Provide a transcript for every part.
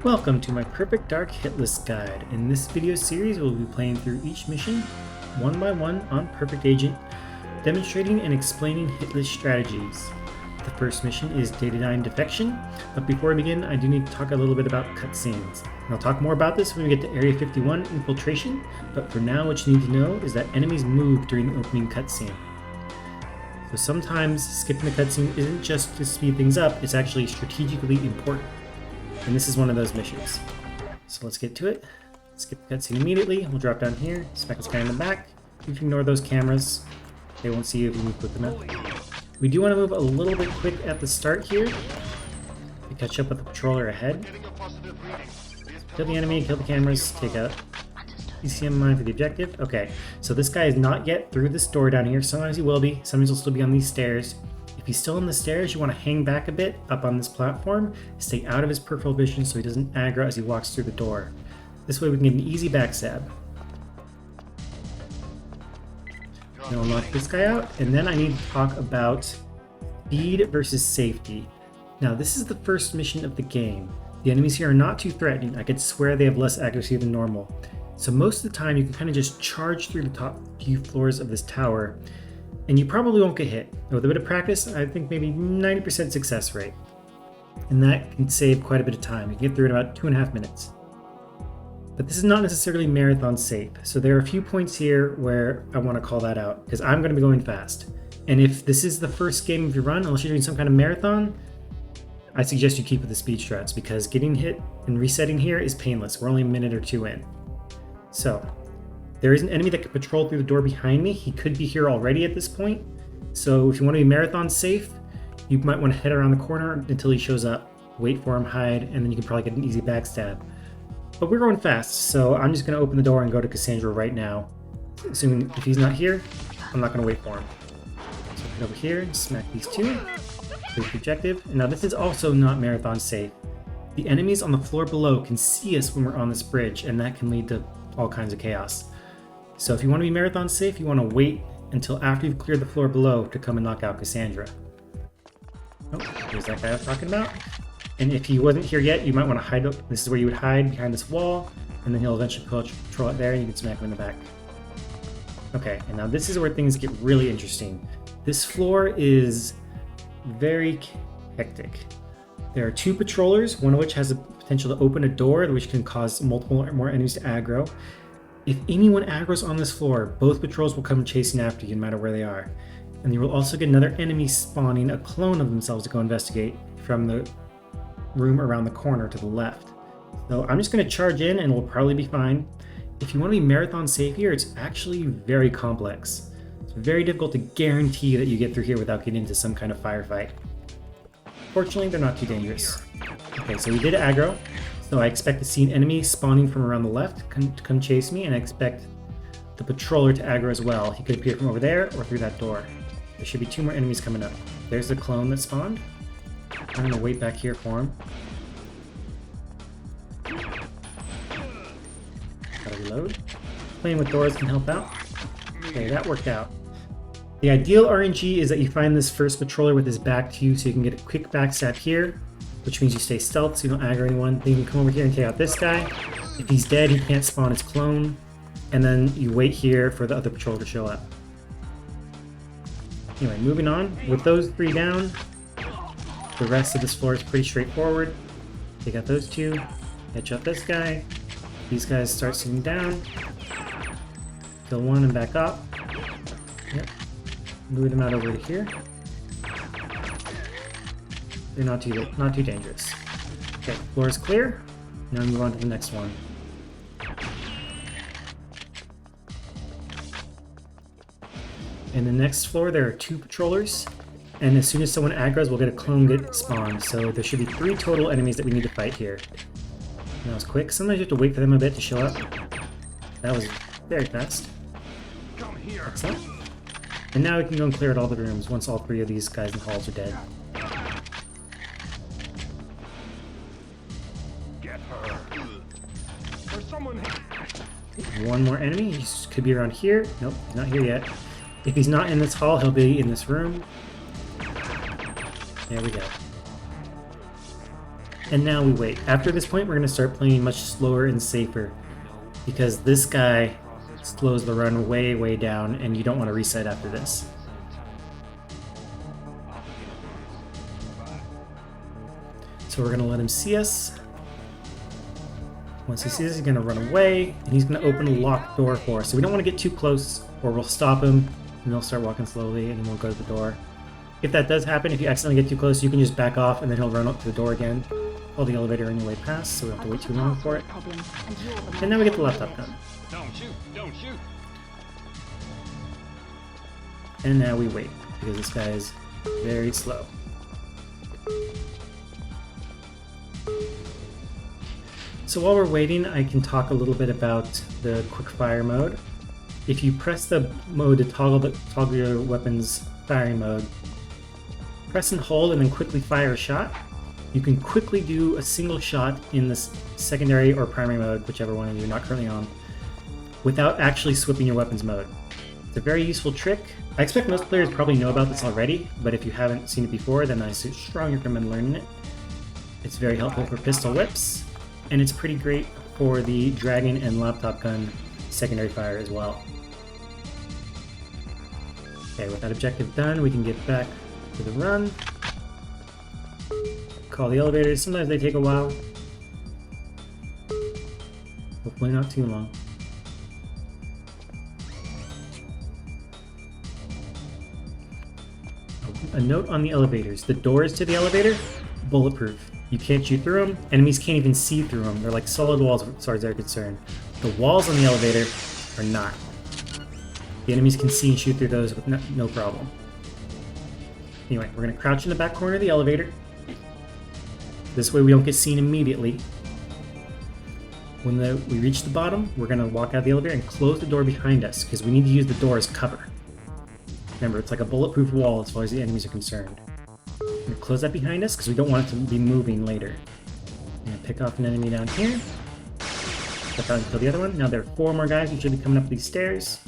Welcome to my Perfect Dark Hit List Guide. In this video series, we'll be playing through each mission one by one on Perfect Agent, demonstrating and explaining hit list strategies. The first mission is Datadyne Defection, but before we begin, I do need to talk a little bit about cutscenes. And I'll talk more about this when we get to Area 51 Infiltration, but for now what you need to know is that enemies move during the opening cutscene. So sometimes skipping the cutscene isn't just to speed things up, it's actually strategically important. And this is one of those missions. So let's get to it. Skip the cutscene immediately. We'll drop down here, smack this guy in the back. You can ignore those cameras. They won't see you if you move quick enough. We do want to move a little bit quick at the start here to catch up with the patroller ahead. Kill the enemy, kill the cameras, take out PCM mine for the objective. Okay, so this guy is not yet through this door down here. Sometimes he will be. Sometimes he'll still be on these stairs. If he's still on the stairs, you want to hang back a bit up on this platform, stay out of his peripheral vision so he doesn't aggro as he walks through the door. This way we can get an easy backstab. Now I'll knock this guy out, and then I need to talk about speed versus safety. Now this is the first mission of the game. The enemies here are not too threatening. I could swear they have less accuracy than normal. So most of the time you can kind of just charge through the top few floors of this tower, and you probably won't get hit. With a bit of practice, I think maybe 90% success rate. And that can save quite a bit of time. You can get through in about 2.5 minutes. But this is not necessarily marathon safe. So there are a few points here where I want to call that out, because I'm going to be going fast. And if this is the first game of your run, unless you're doing some kind of marathon, I suggest you keep with the speed strats, because getting hit and resetting here is painless. We're only a minute or two in. So there is an enemy that can patrol through the door behind me. He could be here already at this point. So if you want to be marathon safe, you might want to head around the corner until he shows up, wait for him, hide, and then you can probably get an easy backstab. But we're going fast, so I'm just going to open the door and go to Cassandra right now. Assuming if he's not here, I'm not going to wait for him. So get over here and smack these two. Complete the objective. And now this is also not marathon safe. The enemies on the floor below can see us when we're on this bridge, and that can lead to all kinds of chaos. So if you want to be marathon safe, you want to wait until after you've cleared the floor below to come and knock out Cassandra. Oh, there's that guy I was talking about. And if he wasn't here yet, you might want to hide. This is where you would hide, behind this wall, and then he'll eventually patrol it there, and you can smack him in the back. Okay, and now this is where things get really interesting. This floor is very hectic. There are two patrollers, one of which has the potential to open a door, which can cause multiple or more enemies to aggro. If anyone aggroes on this floor, both patrols will come chasing after you, no matter where they are. And you will also get another enemy spawning a clone of themselves to go investigate from the room around the corner to the left. So I'm just going to charge in and we'll probably be fine. If you want to be marathon safe here, it's actually very complex. It's very difficult to guarantee that you get through here without getting into some kind of firefight. Fortunately, they're not too dangerous. Okay, so we did aggro. So I expect to see an enemy spawning from around the left to come chase me, and I expect the patroller to aggro as well. He could appear from over there or through that door. There should be two more enemies coming up. There's the clone that spawned. I'm going to wait back here for him. Gotta reload. Playing with doors can help out. Okay, that worked out. The ideal RNG is that you find this first patroller with his back to you so you can get a quick backstab here, which means you stay stealth so you don't aggro anyone. Then you can come over here and take out this guy. If he's dead, he can't spawn his clone. And then you wait here for the other patrol to show up. Anyway, moving on. With those three down, the rest of this floor is pretty straightforward. Take out those two. Catch up this guy. These guys start sitting down. Kill one and back up. Yep. Move them out over to here. They're not too dangerous. Okay, floor is clear. Now move on to the next one. In the next floor, there are two patrollers, and as soon as someone aggros, we'll get a clone get spawned. So there should be 3 total enemies that we need to fight here. And that was quick. Sometimes you have to wait for them a bit to show up. That was very fast. Excellent. And now we can go and clear out all the rooms once all 3 of these guys in the halls are dead. One more enemy. He could be around here. Nope, he's not here yet. If he's not in this hall, he'll be in this room. There we go. And now we wait. After this point, we're going to start playing much slower and safer, because this guy slows the run way, way down, and you don't want to reset after this. So we're going to let him see us. Once he sees us, he's going to run away, and he's going to open a locked door for us. So we don't want to get too close, or we'll stop him, and he'll start walking slowly, and he won't go to the door. If that does happen, if you accidentally get too close, you can just back off, and then he'll run up to the door again. Pull the elevator on your way past, so we don't have to wait too long for it. And now we get the laptop gun. Don't shoot! Don't shoot! And now we wait, because this guy is very slow. So while we're waiting, I can talk a little bit about the quick fire mode. If you press the mode to toggle your weapon's firing mode, press and hold and then quickly fire a shot. You can quickly do a single shot in this secondary or primary mode, whichever one of you are not currently on, without actually switching your weapon's mode. It's a very useful trick. I expect most players probably know about this already, but if you haven't seen it before, then I strongly recommend learning it. It's very helpful for pistol whips, and it's pretty great for the dragon and laptop gun secondary fire as well. Okay, with that objective done, we can get back to the run. Call the elevators. Sometimes they take a while. Hopefully not too long. A note on the elevators. The doors to the elevator, bulletproof. You can't shoot through them. Enemies can't even see through them. They're like solid walls as far as they're concerned. The walls on the elevator are not. The enemies can see and shoot through those with no problem. Anyway, we're going to crouch in the back corner of the elevator. This way we don't get seen immediately. When we reach the bottom, we're going to walk out of the elevator and close the door behind us, because we need to use the door as cover. Remember, it's like a bulletproof wall as far as the enemies are concerned. We're going to close that behind us because we don't want it to be moving later. I'm going to pick off an enemy down here. Step out and kill the other one. Now there are 4 more guys who should be coming up these stairs.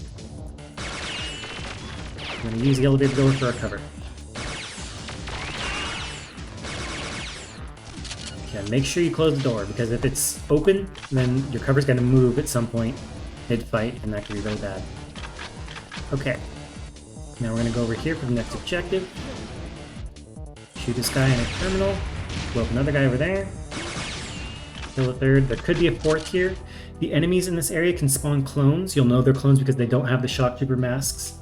We're going to use the elevator door for our cover. Okay, make sure you close the door, because if it's open, then your cover's going to move at some point mid-fight, and that could be really bad. Okay. Now we're going to go over here for the next objective. Shoot this guy in a terminal. Blow up another guy over there. Kill a third. There could be a 4th here. The enemies in this area can spawn clones. You'll know they're clones because they don't have the shock trooper masks.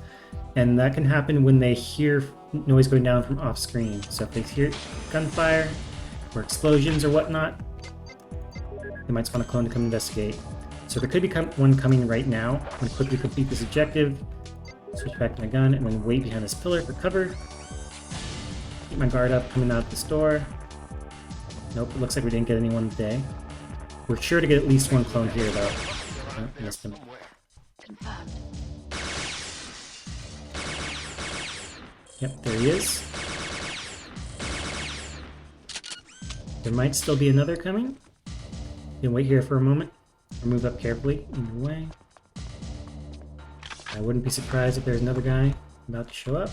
And that can happen when they hear noise going down from off screen. So if they hear gunfire or explosions or whatnot, they might spawn a clone to come investigate. So there could be one coming right now. I'm going to quickly complete this objective. Switch back to my gun and then wait behind this pillar for cover. Keep my guard up coming out this door. Nope, it looks like we didn't get anyone today. We're sure to get at least one clone here though. Oh, missed him. Yep, there he is. There might still be another coming. You can wait here for a moment, or move up carefully, either way. I wouldn't be surprised if there's another guy about to show up.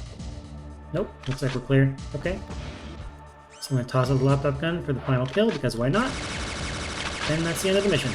Nope, looks like we're clear. Okay. So I'm going to toss out the laptop gun for the final kill, because why not? And that's the end of the mission.